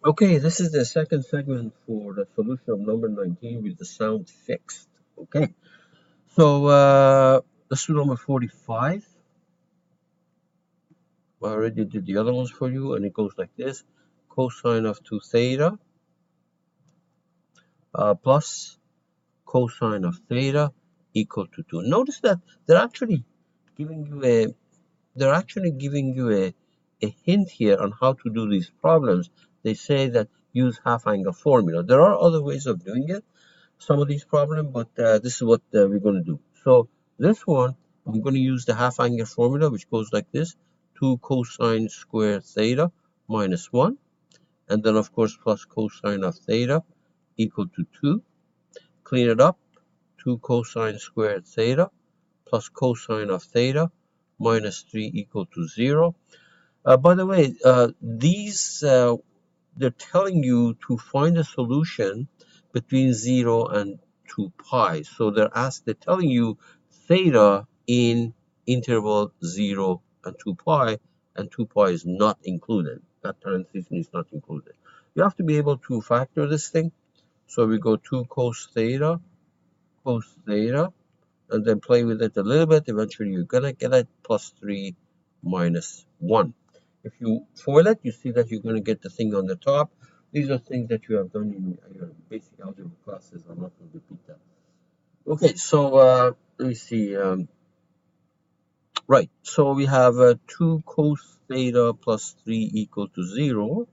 Okay, this is the second segment for the solution of number 19 with the sound fixed. Okay, so let's do number 45. I already did the other ones for you, and it goes like this. Cosine of 2 theta plus cosine of theta equal to 2. Notice that they're actually giving you a they're actually giving you a hint here on how to do these problems. They say that use half angle formula. There are other ways of doing it, some of these problems, but this is what we're going to do. So this one, I'm going to use the half angle formula, which goes like this: 2 cosine squared theta minus 1, and then of course plus cosine of theta equal to 2. Clean it up: 2 cosine squared theta plus cosine of theta minus 3 equal to 0. By the way, they're telling you to find a solution between 0 and 2 pi. So they're telling you theta in interval 0 and 2 pi, and 2 pi is not included. That parenthesis is not included. You have to be able to factor this thing. So we go 2 cos theta, and then play with it a little bit. Eventually, you're going to get it plus 3 minus 1. If you FOIL it, you see that you're going to get the thing on the top. These are things that you have done in your basic algebra classes. I'm not going to repeat that. Okay, so let me see. Right, so we have 2 cos theta plus 3 equal to 0,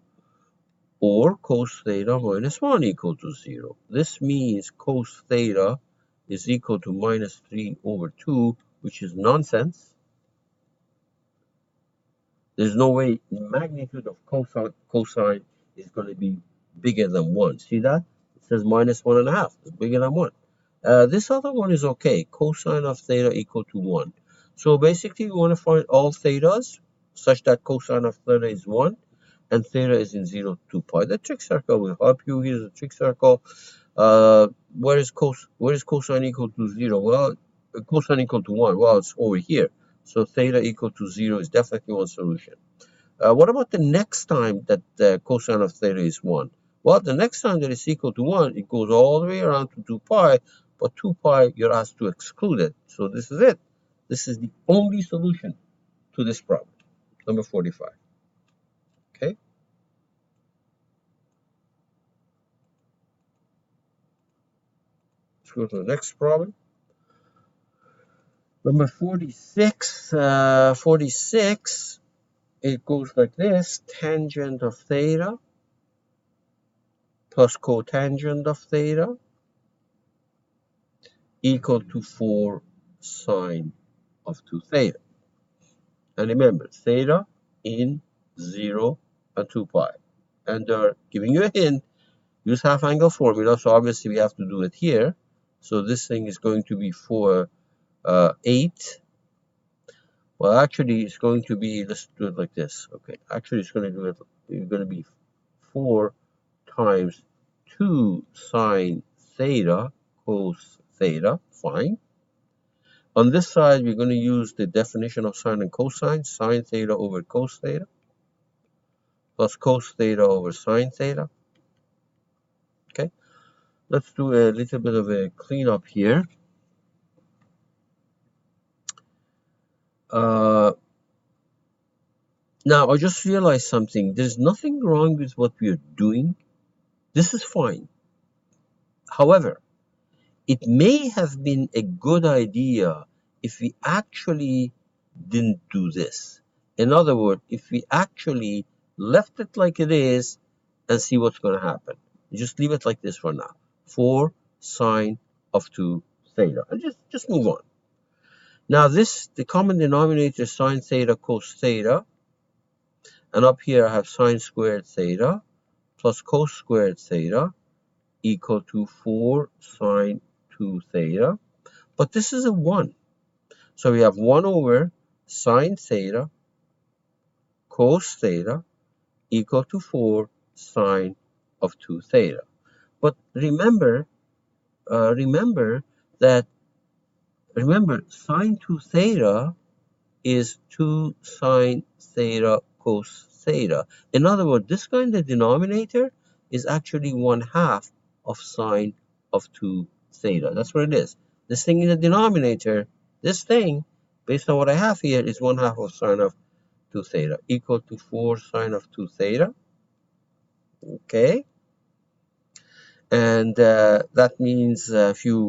or cos theta minus 1 equal to 0. This means cos theta is equal to minus 3 over 2, which is nonsense. There's no way the magnitude of cosine is going to be bigger than 1. See that? It says minus 1.5. It's bigger than 1. This other one is okay. Cosine of theta equal to 1. So basically, we want to find all thetas such that cosine of theta is 1 and theta is in 0 to 2 pi. The trig circle will help you. Here's the trig circle. Where is cosine equal to 0? Well, cosine equal to 1. Well, it's over here. So theta equal to 0 is definitely one solution. What about the next time that cosine of theta is 1? Well, the next time that it's equal to 1, it goes all the way around to 2 pi, but 2 pi, you're asked to exclude it. So this is it. This is the only solution to this problem, number 45. Okay? Let's go to the next problem. Number 46, 46, it goes like this: tangent of theta plus cotangent of theta equal to 4 sine of 2 theta. And remember, theta in 0 and 2 pi. And they're giving you a hint: use half angle formula. So obviously we have to do it here. So this thing is going to be 8. Well, actually, it's going to be, let's do it like this. Okay, actually, it's going to be 4 times 2 sine theta cos theta. Fine. On this side, we're going to use the definition of sine and cosine: sine theta over cos theta plus cos theta over sine theta. Okay, let's do a little bit of a cleanup here. Now, I just realized something. There's nothing wrong with what we are doing. This is fine. However, it may have been a good idea if we actually didn't do this. In other words, if we actually left it like it is and see what's going to happen. Just leave it like this for now. 4 sine of 2 theta. And just move on. Now the common denominator is sine theta cos theta. And up here I have sine squared theta plus cos squared theta equal to 4 sine 2 theta. But this is a 1. So we have 1 over sine theta cos theta equal to 4 sine of 2 theta. But remember sine 2 theta is 2 sine theta cos theta. In other words, this guy in the denominator is actually 1/2 of sine of 2 theta. That's what it is. This thing in the denominator, this thing, based on what I have here, is 1/2 of sine of 2 theta, equal to 4 sine of 2 theta. Okay? And that means if you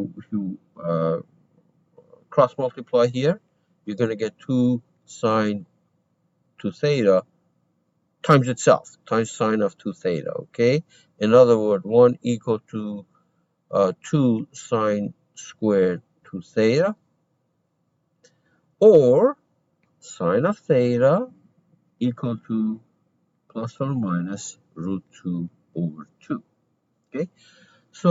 cross multiply here, you're going to get 2 sine 2 theta times itself, times sine of 2 theta, okay? In other words, 1 equal to 2 sine squared 2 theta, or sine of theta equal to plus or minus root 2 over 2, okay? So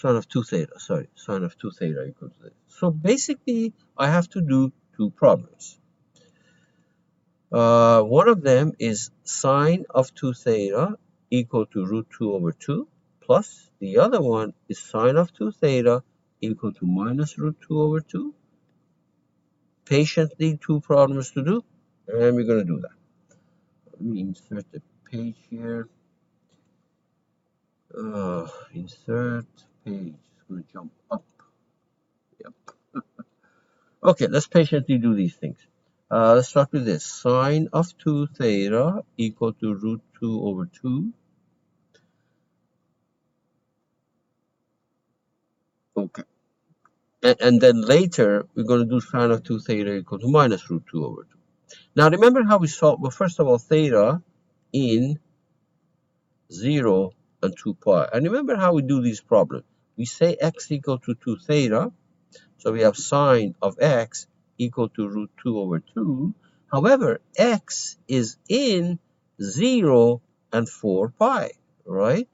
sine of 2 theta, sorry, sine of 2 theta equals this. So basically, I have to do two problems. One of them is sine of 2 theta equal to root 2 over 2, plus the other one is sine of 2 theta equal to minus root 2 over 2. Patiently, two problems to do, and we're going to do that. Let me insert the page here. Insert page. It's going to jump up. Yep. Okay, let's patiently do these things. Let's start with this. Sine of 2 theta equal to root 2 over 2. Okay. And then later, we're going to do sine of 2 theta equal to minus root 2 over 2. Now, remember how we solved, well, first of all, theta in 0 and 2 pi. And remember how we do these problems. We say x equal to 2 theta. So we have sine of x equal to root 2 over 2. However, x is in 0 and 4 pi, right?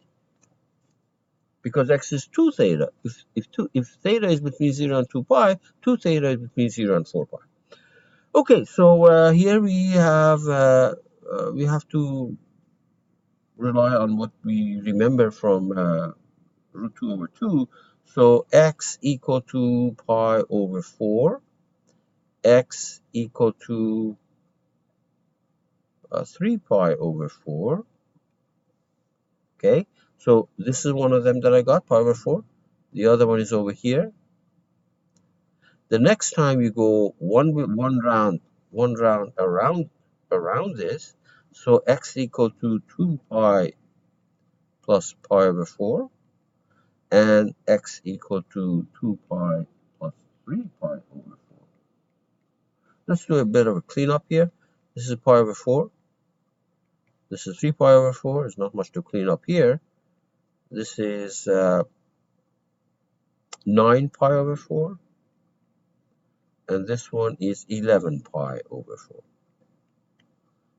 Because x is 2 theta. If theta is between 0 and 2 pi, 2 theta is between 0 and 4 pi. Okay, so here we have to rely on what we remember from root 2 over 2. So x equal to pi over 4, x equal to 3 pi over 4. Okay, so this is one of them that I got, pi over 4. The other one is over here. The next time you go one round around this, so x equal to 2 pi plus pi over 4, and x equal to 2 pi plus 3 pi over 4. Let's do a bit of a cleanup here. This is pi over 4. This is 3 pi over 4. There's not much to clean up here. This is 9 pi over 4. And this one is 11 pi over 4.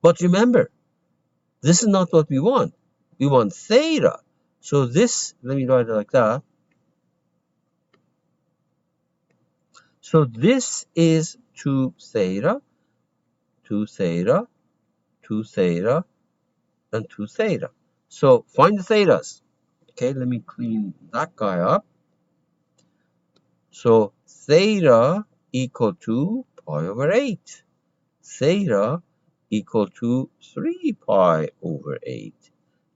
But remember, this is not what we want. We want theta. So this, let me write it like that. So this is 2 theta, 2 theta, 2 theta, and 2 theta. So find the thetas. Okay, let me clean that guy up. So theta equal to pi over 8. Theta equal to 3 pi over 8.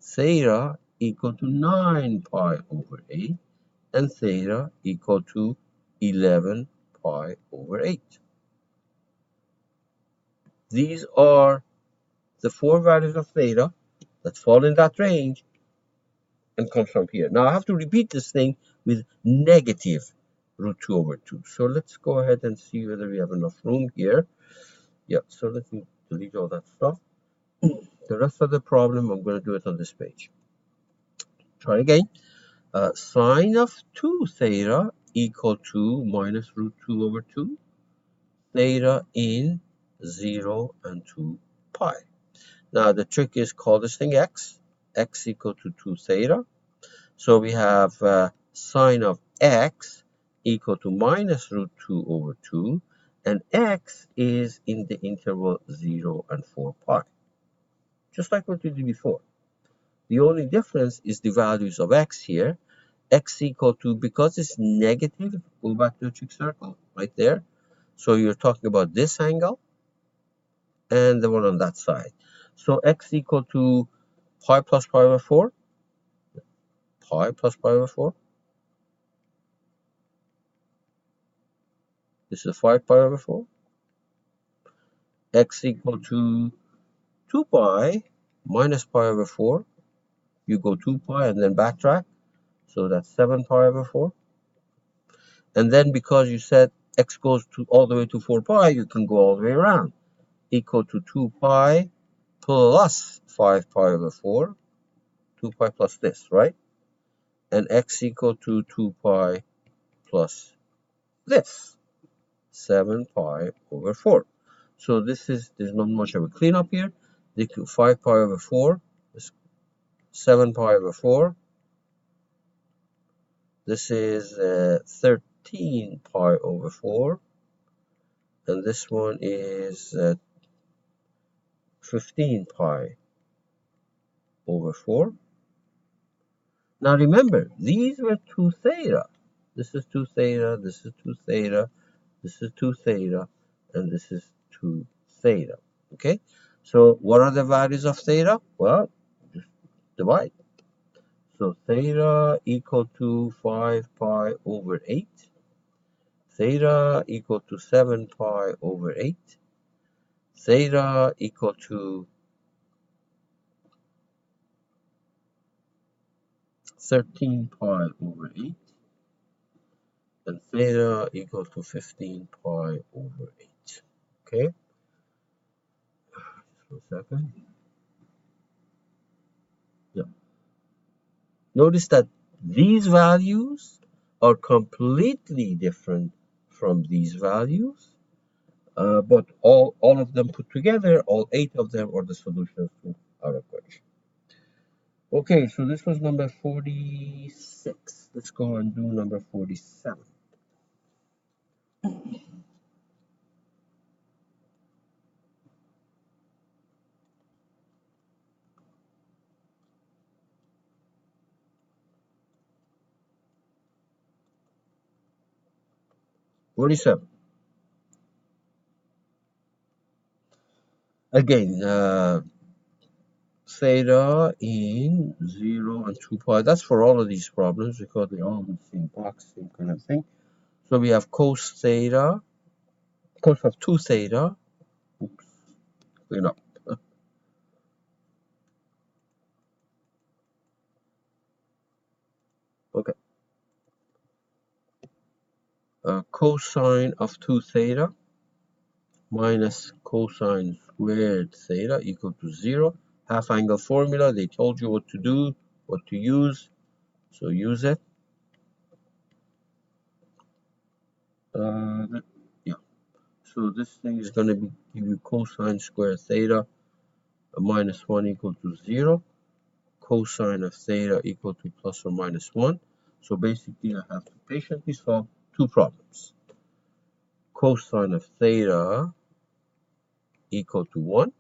Theta equal to 9 pi over 8. And theta equal to 11 pi over 8. These are the 4 values of theta that fall in that range and comes from here. Now I have to repeat this thing with negative root 2 over 2. So let's go ahead and see whether we have enough room here. Yeah, so let me delete all that stuff. The rest of the problem, I'm going to do it on this page. Try again. Sine of 2 theta equal to minus root 2 over 2. Theta in 0 and 2 pi. Now the trick is call this thing x. X equal to 2 theta. So we have sine of x equal to minus root 2 over 2. And x is in the interval 0 and 4 pi. Just like what we did before. The only difference is the values of x here. X equal to, because it's negative, go back to the trig circle right there. So you're talking about this angle and the one on that side. So x equal to pi plus pi over 4. Pi plus pi over 4. This is 5 pi over 4. X equal to 2 pi minus pi over 4. You go 2 pi and then backtrack. So that's 7 pi over 4. And then because you said x goes to all the way to 4 pi, you can go all the way around. Equal to 2 pi plus 5 pi over 4. 2 pi plus this, right? And x equal to 2 pi plus this, 7 pi over 4. So there's not much of a cleanup here. 5 pi over 4, 7 pi over 4. This is 13 pi over 4. And this one is 15 pi over 4. Now remember, these were 2 theta. This is 2 theta, this is 2 theta, this is 2 theta, and this is 2 theta. Okay? So what are the values of theta? Well, just divide. So theta equal to 5 pi over 8. Theta equal to 7 pi over 8. Theta equal to 13 pi over 8. And theta equal to 15 pi over 8. Okay? Just 1 second. Yeah. Notice that these values are completely different from these values, but all of them put together, all 8 of them are the solutions to our equation. Okay, so this was number 46. Let's go and do number 47. Again, theta in 0 and 2 pi. That's for all of these problems because they all in the same box, same kind of thing. So we have cos theta, cos of 2 theta. Oops, clean up. Okay. Cosine of 2 theta minus cosine squared theta equal to 0. Half angle formula, they told you what to do, what to use, so use it. Yeah, so this thing is going to give you cosine squared theta minus 1 equal to 0. Cosine of theta equal to plus or minus 1. So basically, I have to patiently solve 2 problems. Cosine of theta equal to 1,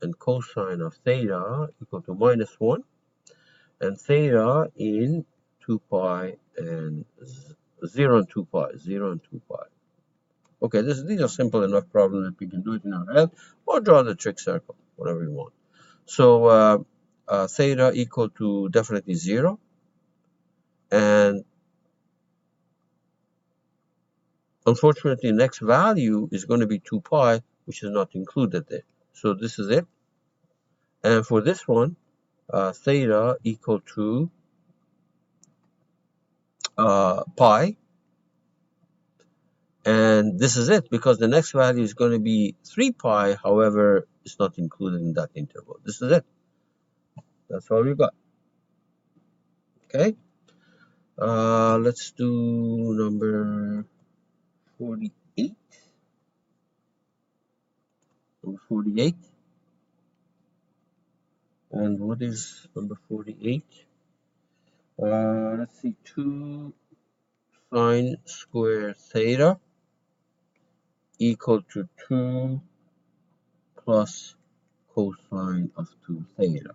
and cosine of theta equal to minus 1, and theta in 2 pi and 0 and 2 pi, 0 and 2 pi. Okay, these are simple enough problems that we can do it in our head, or draw the trig circle, whatever you want. So theta equal to definitely 0, and unfortunately, next value is going to be 2 pi, which is not included there. So this is it. And for this one, theta equal to pi. And this is it, because the next value is going to be 3 pi. However, it's not included in that interval. This is it. That's all we got. Okay. Let's do number 48. Number 48. And what is number 48? Let's see, 2 sine square theta equal to 2 plus cosine of 2 theta.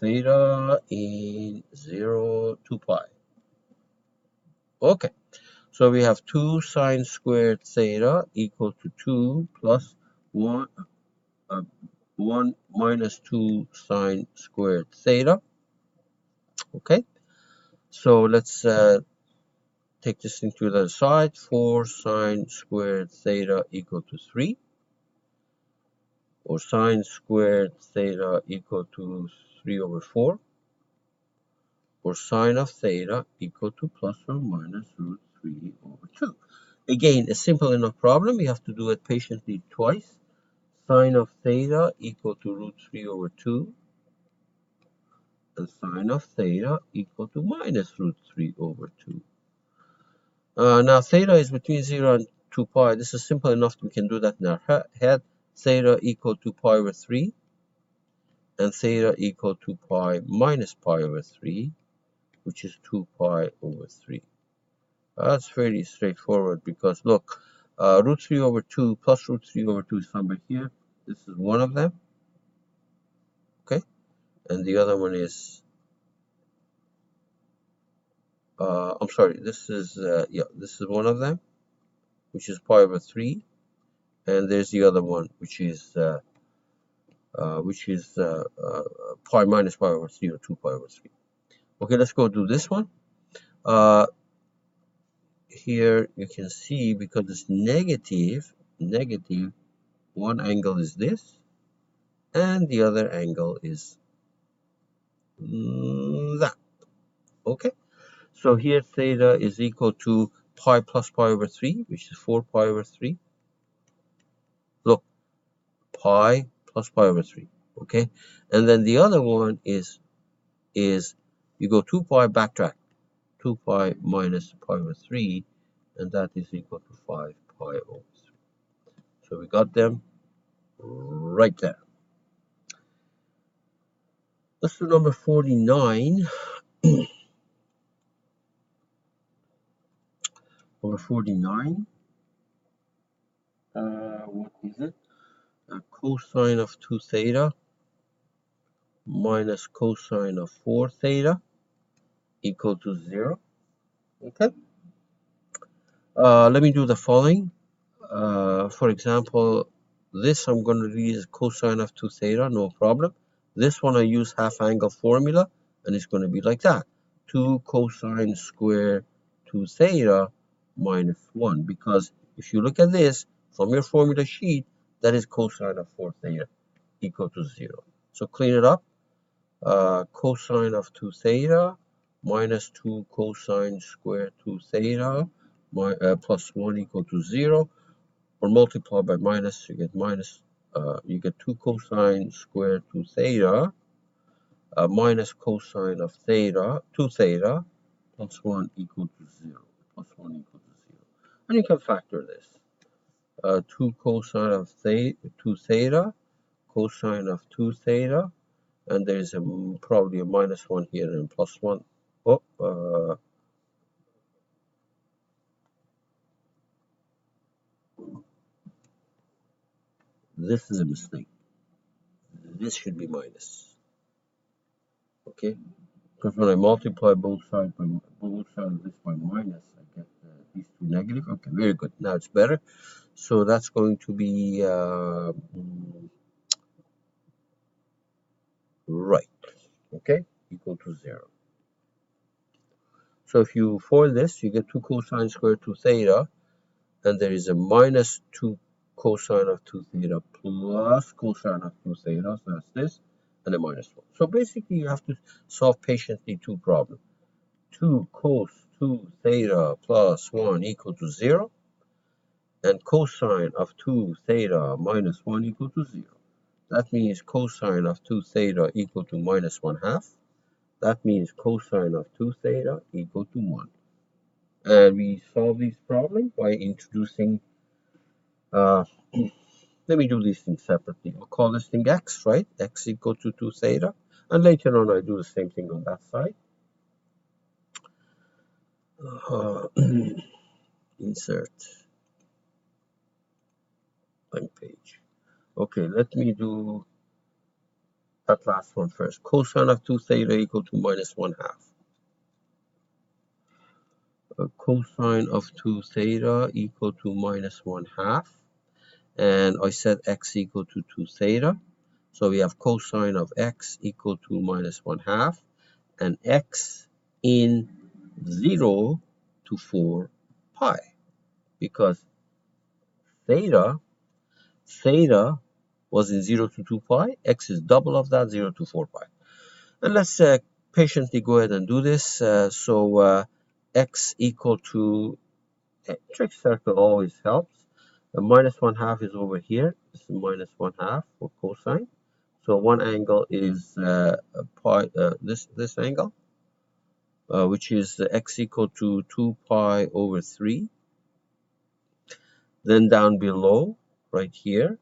Theta in 0 to pi. Okay, so we have 2 sine squared theta equal to 2 plus 1 1 minus 2 sine squared theta. Okay, so let's take this thing to the other side. 4 sine squared theta equal to 3, or sine squared theta equal to 3 over 4, or sine of theta equal to plus or minus root 3 over 2. Again, a simple enough problem. You have to do it patiently twice. Sine of theta equal to root 3 over 2, and sine of theta equal to minus root 3 over 2. Now theta is between 0 and 2 pi. This is simple enough. We can do that in our head. Theta equal to pi over 3, and theta equal to pi minus pi over 3, which is 2 pi over 3. That's fairly straightforward because look, root 3 over 2 plus root 3 over 2 is somewhere here. This is one of them, okay? And the other one is, I'm sorry, this is, this is one of them, which is pi over 3. And there's the other one, which is pi minus pi over 3, or 2 pi over 3. Okay, let's go do this one. Here you can see, because it's negative, one angle is this, and the other angle is that. Okay, so here theta is equal to pi plus pi over 3, which is 4 pi over 3. Look, pi plus pi over 3. Okay, and then the other one is you go 2 pi, backtrack, 2 pi minus pi over 3, and that is equal to 5 pi over 3. So we got them right there. Let's do number 49. Number 49. What is it? Cosine of 2 theta minus cosine of 4 theta equal to 0. Okay. Let me do the following. For example, this I'm going to use cosine of 2 theta, no problem. This one I use half angle formula, and it's going to be like that. 2 cosine square 2 theta minus 1. Because if you look at this from your formula sheet, that is cosine of 4 theta equal to 0. So clean it up. Cosine of 2 theta minus 2 cosine square 2 theta plus 1 equal to 0. Or multiply by minus, you get minus, you get 2 cosine square 2 theta minus cosine of theta, 2 theta, plus 1 equal to 0. Plus 1 equal to 0. And you can factor this. 2 cosine of 2 theta, cosine of 2 theta, and there's probably a minus 1 here and plus 1. Oh, this is a mistake. This should be minus. Okay, because when I multiply both sides of this by minus, I get these two negative. Okay, very good. Now it's better. So that's going to be right. Okay, equal to 0. So if you FOIL this, you get 2 cosine squared 2 theta, and there is a minus 2 cosine of 2 theta plus cosine of 2 theta, so that's this, and a minus 1. So basically you have to solve patiently two problems. 2 cos 2 theta plus 1 equal to 0, and cosine of 2 theta minus 1 equal to 0. That means cosine of 2 theta equal to minus 1 half. That means cosine of 2 theta equal to 1. And we solve these problems by introducing, let me do these things separately. I'll call this thing x, right? X equal to 2 theta. And later on, I do the same thing on that side. Insert blank page. Okay, let me do that last one first. Cosine of 2 theta equal to minus 1 half. Cosine of 2 theta equal to minus 1 half. And I set x equal to 2 theta. So we have cosine of x equal to minus 1/2 and x in 0 to 4 pi, because theta was in 0 to 2 pi, x is double of that, 0 to 4 pi. And let's patiently go ahead and do this. X equal to, trig circle always helps. Minus 1/2 is over here. This is minus 1/2 for cosine. So one angle is pi, this angle, which is x equal to 2 pi over 3. Then down below, right here,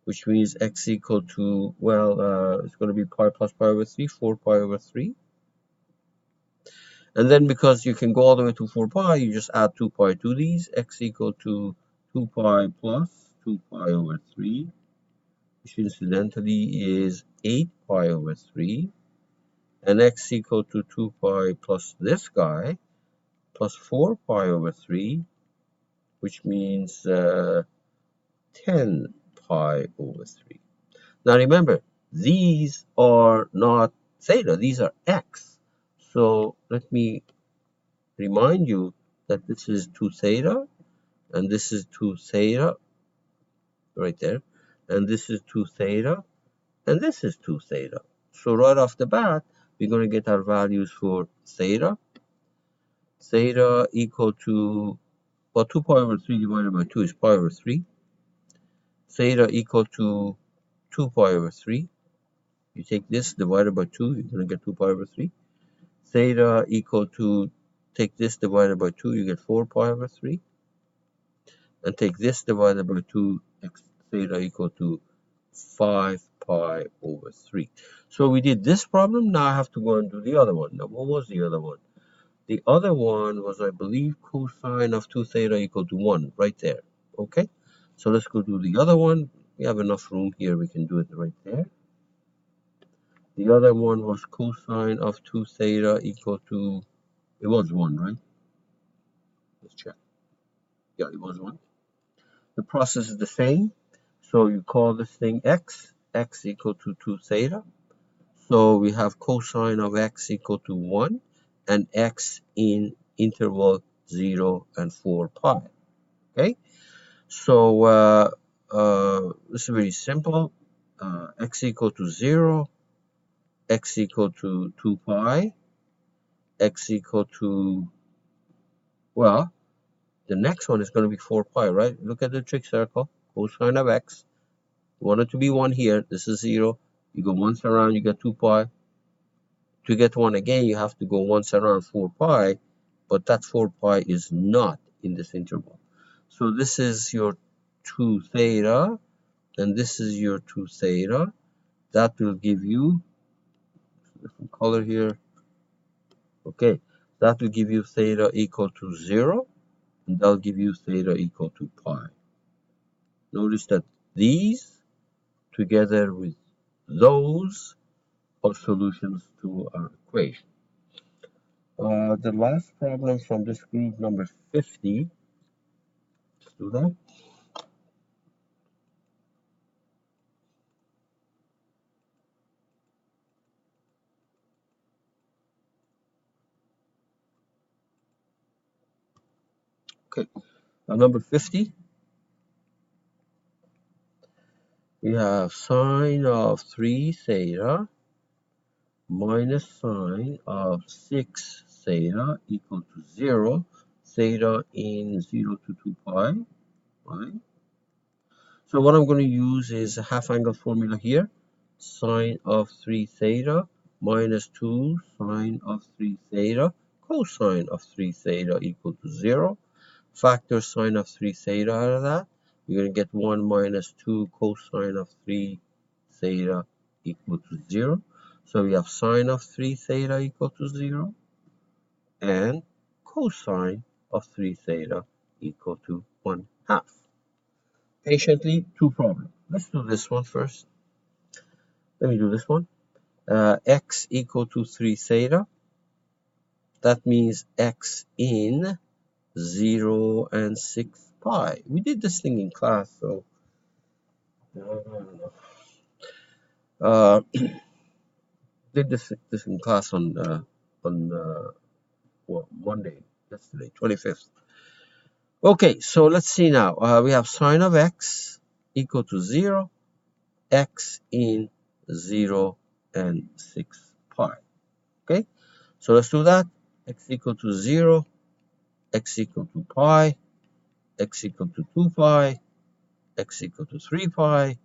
which means x equal to, well, it's going to be pi plus pi over 3, 4 pi over 3. And then because you can go all the way to 4 pi, you just add 2 pi to these. X equal to 2 pi plus 2 pi over 3, which incidentally is 8 pi over 3. And x equal to 2 pi plus this guy, plus 4 pi over 3, which means 10 pi over 3. Now remember, these are not theta, these are x. So let me remind you that this is 2 theta, and this is 2 theta, right there, and this is 2 theta, and this is 2 theta. So right off the bat, we're going to get our values for theta. Theta equal to, well, 2 pi over 3 divided by 2 is pi over 3. Theta equal to 2 pi over 3. You take this divided by 2, you're going to get 2 pi over 3. Theta equal to, take this divided by 2, you get 4 pi over 3. And take this divided by 2, x theta equal to 5 pi over 3. So we did this problem. Now I have to go and do the other one. Now, what was the other one? The other one was, I believe, cosine of 2 theta equal to 1, right there. Okay? So let's go do the other one. We have enough room here. We can do it right there. The other one was cosine of 2 theta equal to, it was 1, right? Let's check. Yeah, it was 1. The process is the same. So you call this thing x equal to 2 theta. So we have cosine of x equal to 1 and x in interval 0 and 4 pi. Okay? So this is very simple. X equal to 0, x equal to 2 pi, x equal to, well, the next one is going to be 4 pi, right? Look at the trig circle. Cosine of x. You want it to be 1 here. This is 0. You go once around, you get 2 pi. To get 1 again, you have to go once around 4 pi, but that 4 pi is not in this interval. So this is your 2 theta, and this is your 2 theta. That will give you, different color here. Okay, that will give you theta equal to 0, and that'll give you theta equal to pi. Notice that these, together with those, are solutions to our equation. The last problem from this group, number 50, let's do that. Okay, number 50, we have sine of 3 theta minus sine of 6 theta equal to 0, theta in 0 to 2 pi, right? So what I'm going to use is a half angle formula here. Sine of 3 theta minus 2 sine of 3 theta cosine of 3 theta equal to 0. Factor sine of 3 theta out of that. You're going to get 1 minus 2 cosine of 3 theta equal to 0. So we have sine of 3 theta equal to 0 and cosine of 3 theta equal to 1/2. Patiently, two problems. Let's do this one first. Let me do this one. X equal to 3 theta. That means x in 0 and 6 pi. We did this thing in class, so Uh, did this in class on well, Monday, yesterday, 25th. Okay, so let's see now. We have sine of x equal to 0, x in 0 and 6 pi. Okay, so let's do that. X equal to 0, x equal to pi, x equal to 2 pi, x equal to 3 pi,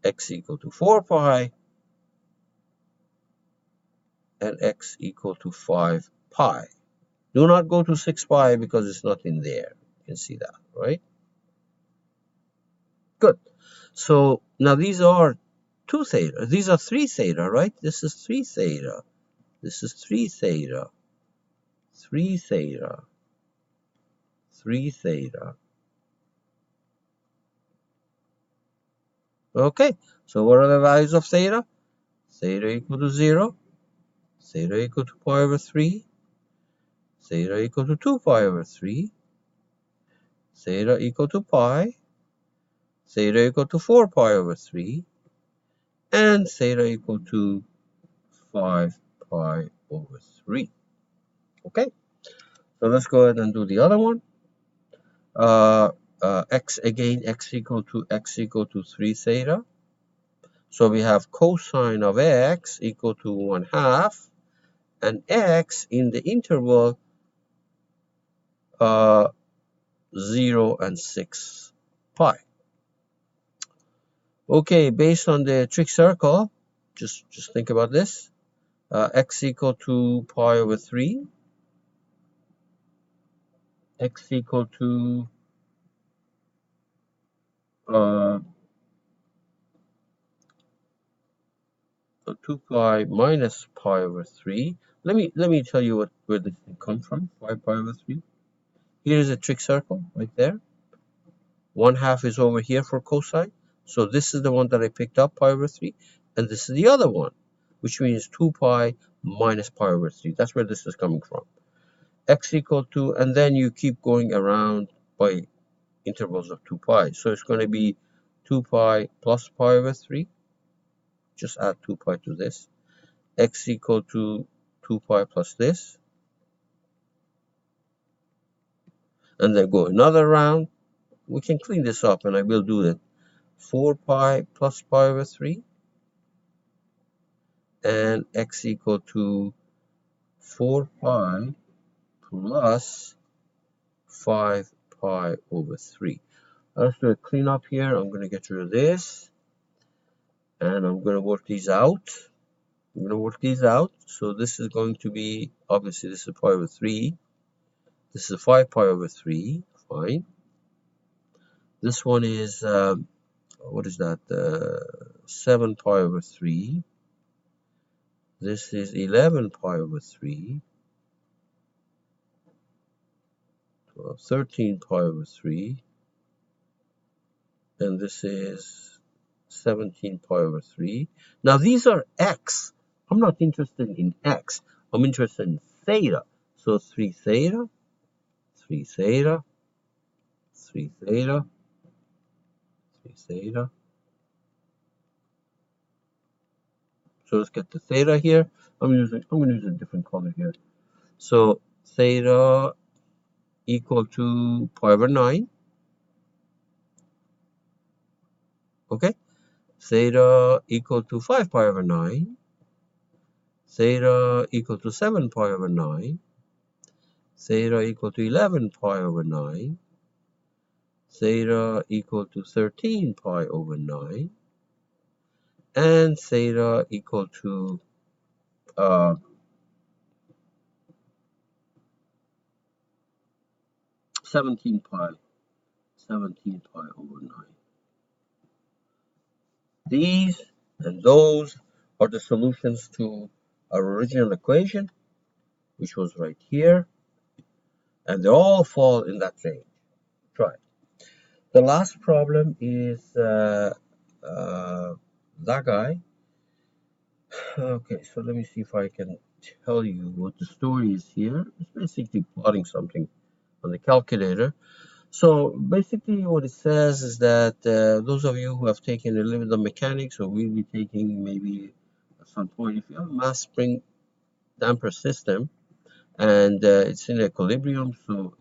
x equal to 4 pi, and x equal to 5 pi. Do not go to 6 pi because it's not in there. You can see that, right? Good. So now these are 2 theta. These are 3 theta, right? This is 3 theta. This is 3 theta. 3 theta. 3 theta. Okay, so what are the values of theta? Theta equal to 0. Theta equal to pi over 3. Theta equal to 2 pi over 3. Theta equal to pi. Theta equal to 4 pi over 3. And theta equal to 5 pi over 3. Okay, so let's go ahead and do the other one. X again, x equal to 3 theta. So we have cosine of x equal to 1/2, and x in the interval 0 and 6 pi. Okay, based on the trig circle, just think about this. X equal to pi over 3, x equal to 2 pi minus pi over 3. Let me tell you where this thing comes from. 5 pi over 3. Here is a trig circle right there. 1/2 is over here for cosine. So this is the one that I picked up, pi over 3. And this is the other one, which means 2 pi minus pi over 3. That's where this is coming from. X equal to, and then you keep going around by intervals of 2 pi. So it's going to be 2 pi plus pi over 3. Just add 2 pi to this. X equal to 2 pi plus this. And then go another round. We can clean this up, and I will do it. 4 pi plus pi over 3. And x equal to 4 pi plus 5 pi over 3. Let's do a cleanup here. I'm going to get rid of this. And I'm going to work these out. So this is going to be, obviously, this is pi over 3. This is 5 pi over 3. Fine. This one is, what is that? 7 pi over 3. This is 11 pi over 3. 13 pi over 3. And this is 17 pi over 3. Now these are x. I'm not interested in x. I'm interested in theta. So 3 theta, 3 theta, 3 theta, 3 theta. So let's get the theta here. I'm going to use a different color here. So theta equal to pi over 9. Okay. Theta equal to 5 pi over 9. Theta equal to 7 pi over 9. Theta equal to 11 pi over 9. Theta equal to 13 pi over 9. And theta equal to 17 pi over 9. These and those are the solutions to our original equation, which was right here. And they all fall in that range. Try. The last problem is that guy. Okay, so let me see if I can tell you what the story is here. It's basically plotting something on the calculator. So basically what it says is that those of you who have taken a little bit of mechanics or will be taking maybe at some point, if you have a mass spring damper system and it's in equilibrium, so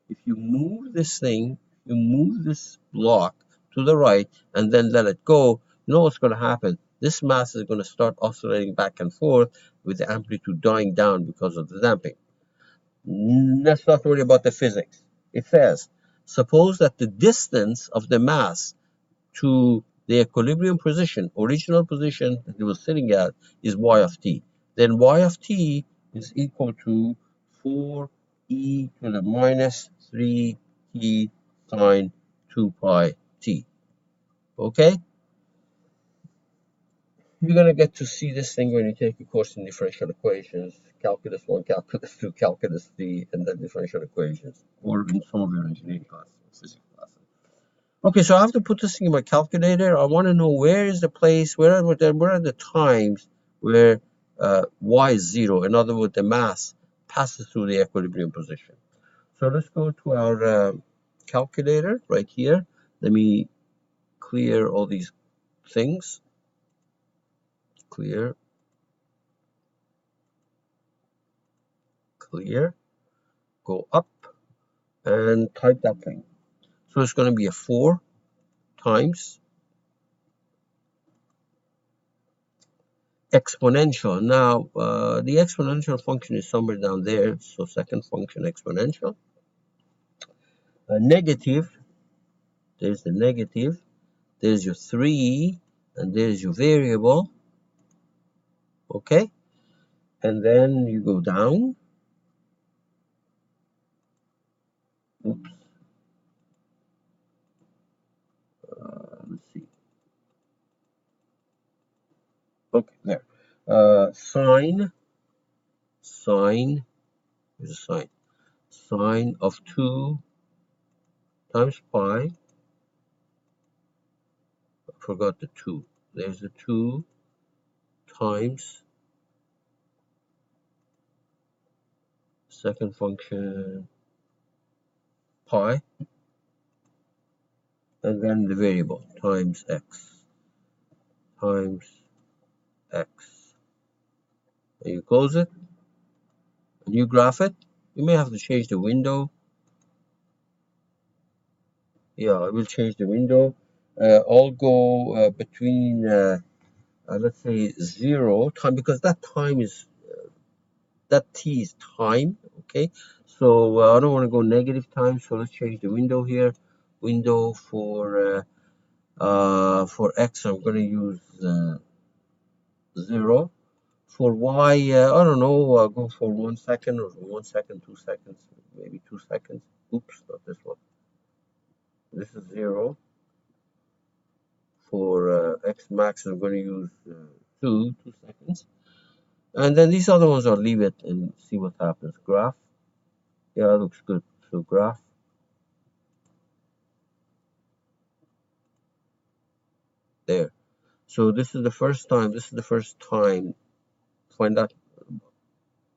if you move this thing, you move this block to the right and then let it go, you know what's going to happen? This mass is going to start oscillating back and forth with the amplitude dying down because of the damping. Let's not worry about the physics. It says, suppose that the distance of the mass to the equilibrium position, original position that it was sitting at, is y of t. Then y of t is equal to 4e to the minus 3t sine 2 pi t. Okay? You're going to get to see this thing when you take a course in differential equations, calculus 1, calculus 2, calculus 3, and then differential equations, or in some of your engineering classes, physics classes. Okay, so I have to put this thing in my calculator. I want to know where is the place, where are the times where y is 0. In other words, the mass passes through the equilibrium position. So let's go to our calculator right here. Let me clear all these things. Clear. Go up and type that thing. So it's going to be a 4 times exponential. Now, the exponential function is somewhere down there. So second function exponential. Negative, there's the negative. There's your 3, and there's your variable. Okay? And then you go down. Oops. Let's see. Okay, there. Sine, here's a sine. Sine of 2 times pi. I forgot the 2. There's the 2 times second function pi, and then the variable times x. And you close it, and you graph it. You may have to change the window. Yeah, I will change the window. I'll go between, let's say, 0 time, because that time is, that t is time, okay? So I don't want to go negative time, so let's change the window here. Window for x, I'm going to use 0. For y, I don't know, I'll go for 1 second, or 1 second, 2 seconds, maybe 2 seconds. Oops, not this one. This is 0. For x max, I'm going to use 2 seconds. And then these other ones, I'll leave it and see what happens. Graph. Yeah, that looks good. So graph. There. So this is the first time. Find out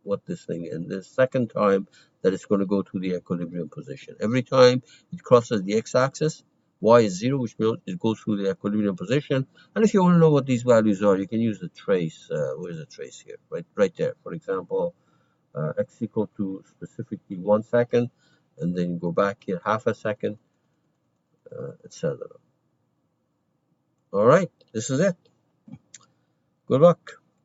what this thing is. And the second time that it's going to go to the equilibrium position. Every time it crosses the x-axis, y is 0, which means it goes through the equilibrium position. And if you want to know what these values are, you can use the trace. Where's the trace here? Right there. For example, x equal to specifically 1 second, and then you go back here half a second, etc. All right, this is it. Good luck.